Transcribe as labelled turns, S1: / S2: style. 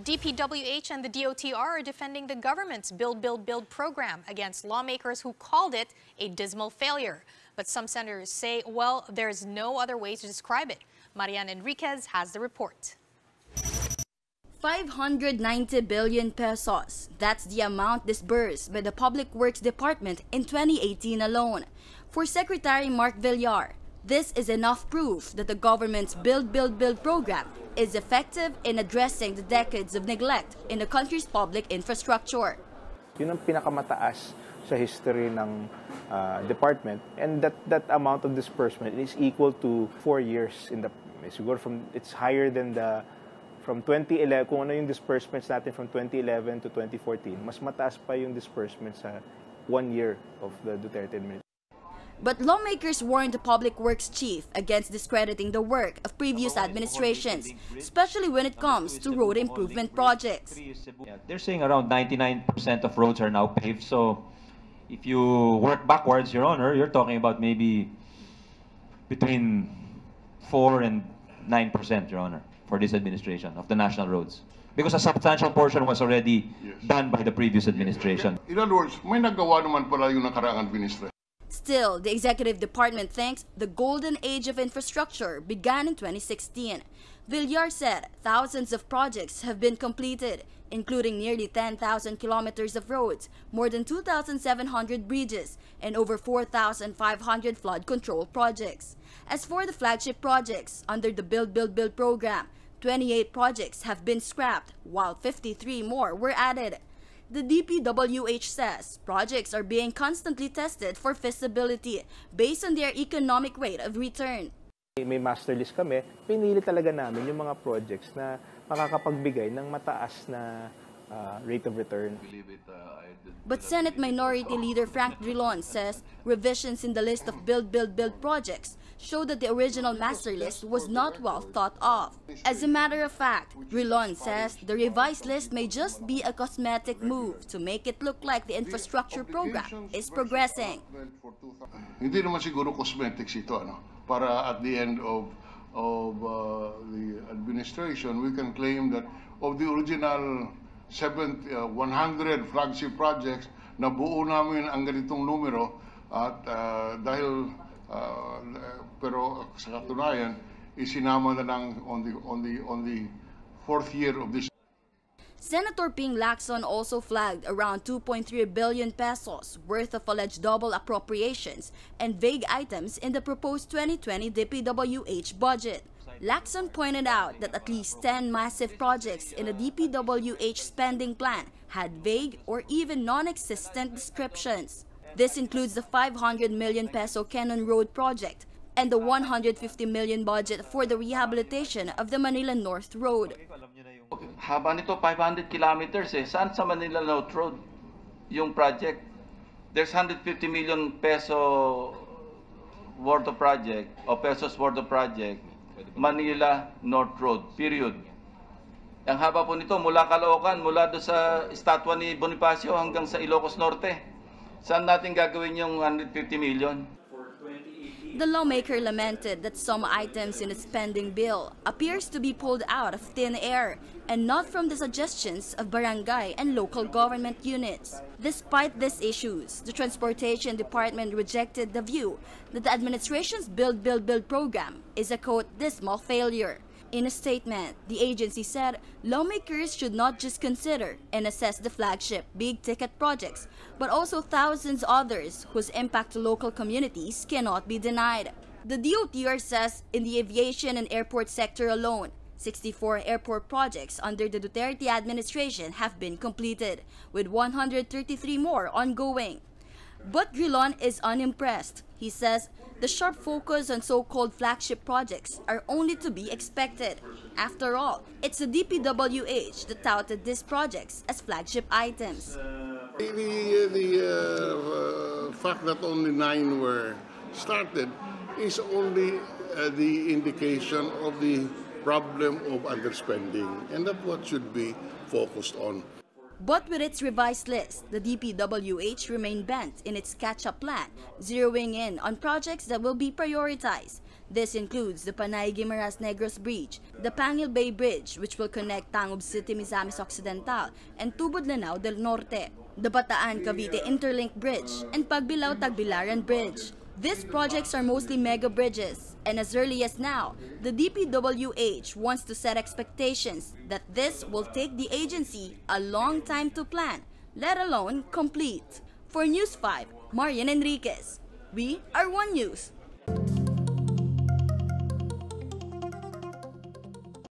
S1: DPWH and the DOTR are defending the government's Build, Build, Build program against lawmakers who called it a dismal failure. But some senators say, well, there's no other way to describe it. Marian Enriquez has the report.
S2: 590 billion pesos. That's the amount disbursed by the Public Works Department in 2018 alone. For Secretary Mark Villar, this is enough proof that the government's Build, Build, Build program is effective in addressing the decades of neglect in the country's public infrastructure.
S3: Yun ang pinakamataas sa history ng department, and that amount of disbursement is equal to 4 years in the siguro it's higher than from 2011, kung ano yung disbursements natin from 2011 to 2014, mas mataas pa yung disbursements sa 1 year of the Duterte administration.
S2: But lawmakers warned the Public Works Chief against discrediting the work of previous administrations, especially when it comes to road improvement projects.
S4: They're saying around 99% of roads are now paved, so if you work backwards, Your Honor, you're talking about maybe between 4 and 9%, Your Honor, for this administration of the national roads. Because a substantial portion was already done by the previous administration.
S5: In other words, may nagawa naman pala yung nakaraang administration.
S2: Still, the executive department thinks the golden age of infrastructure began in 2016. Villar said thousands of projects have been completed, including nearly 10,000 kilometers of roads, more than 2,700 bridges, and over 4,500 flood control projects. As for the flagship projects under the Build, Build, Build program, 28 projects have been scrapped, while 53 more were added. The DPWH says projects are being constantly tested for feasibility based on their economic rate of return.
S3: May master list kami, pinili talaga namin yung mga projects na makakapagbigay ng mataas na rate of return.
S2: But Senate Minority Leader Frank Drilon says revisions in the list of Build, Build, Build projects show that the original master list was not well thought of. As a matter of fact, Drilon says the revised list may just be a cosmetic move to make it look like the infrastructure program is progressing.
S5: Hindi naman siguro cosmetics ito, ano? Para at the end of the administration, we can claim that of the original 100 flagship projects, nabuo namin ang ganitong numero at dahil pero sa katunayan isinama na lang on the fourth year of this.
S2: Senator Ping Lacson also flagged around 2.3 billion pesos worth of alleged double appropriations and vague items in the proposed 2020 DPWH budget. Lacson pointed out that at least 10 massive projects in the DPWH spending plan had vague or even non-existent descriptions. This includes the 500 million peso Quezon Road project and the 150 million budget for the rehabilitation of the Manila North Road.
S6: Haba nito 500 kilometers Saan sa Manila North Road yung project? There's 150 million peso worth of project o pesos worth of project. Manila North Road, period. Ang haba po nito mula Caloocan, mula do sa estatwa ni Bonifacio hanggang sa Ilocos Norte. Saan natin gagawin yung 150 million?
S2: The lawmaker lamented that some items in the spending bill appears to be pulled out of thin air and not from the suggestions of barangay and local government units. Despite these issues, the Transportation Department rejected the view that the administration's Build, Build, Build program is a, quote, dismal failure. In a statement, the agency said lawmakers should not just consider and assess the flagship big-ticket projects, but also thousands others whose impact to local communities cannot be denied. The DOTR says in the aviation and airport sector alone, 64 airport projects under the Duterte administration have been completed, with 133 more ongoing. But Drilon is unimpressed. He says the sharp focus on so-called flagship projects are only to be expected. After all, it's the DPWH that touted these projects as flagship items.
S5: The fact that only 9 were started is only the indication of the problem of underspending, and that's what should be focused on.
S2: But with its revised list, the DPWH remained bent in its catch-up plan, zeroing in on projects that will be prioritized. This includes the Panay-Guimaras Negros Bridge, the Pangil Bay Bridge, which will connect Tangub City, Misamis Occidental, and Tubod-Lanao del Norte, the Bataan-Cavite Interlink Bridge, and Pagbilao-Tagbilaran Bridge. These projects are mostly mega bridges, and as early as now, the DPWH wants to set expectations that this will take the agency a long time to plan, let alone complete. For News 5, Marian Enriquez. We are One News.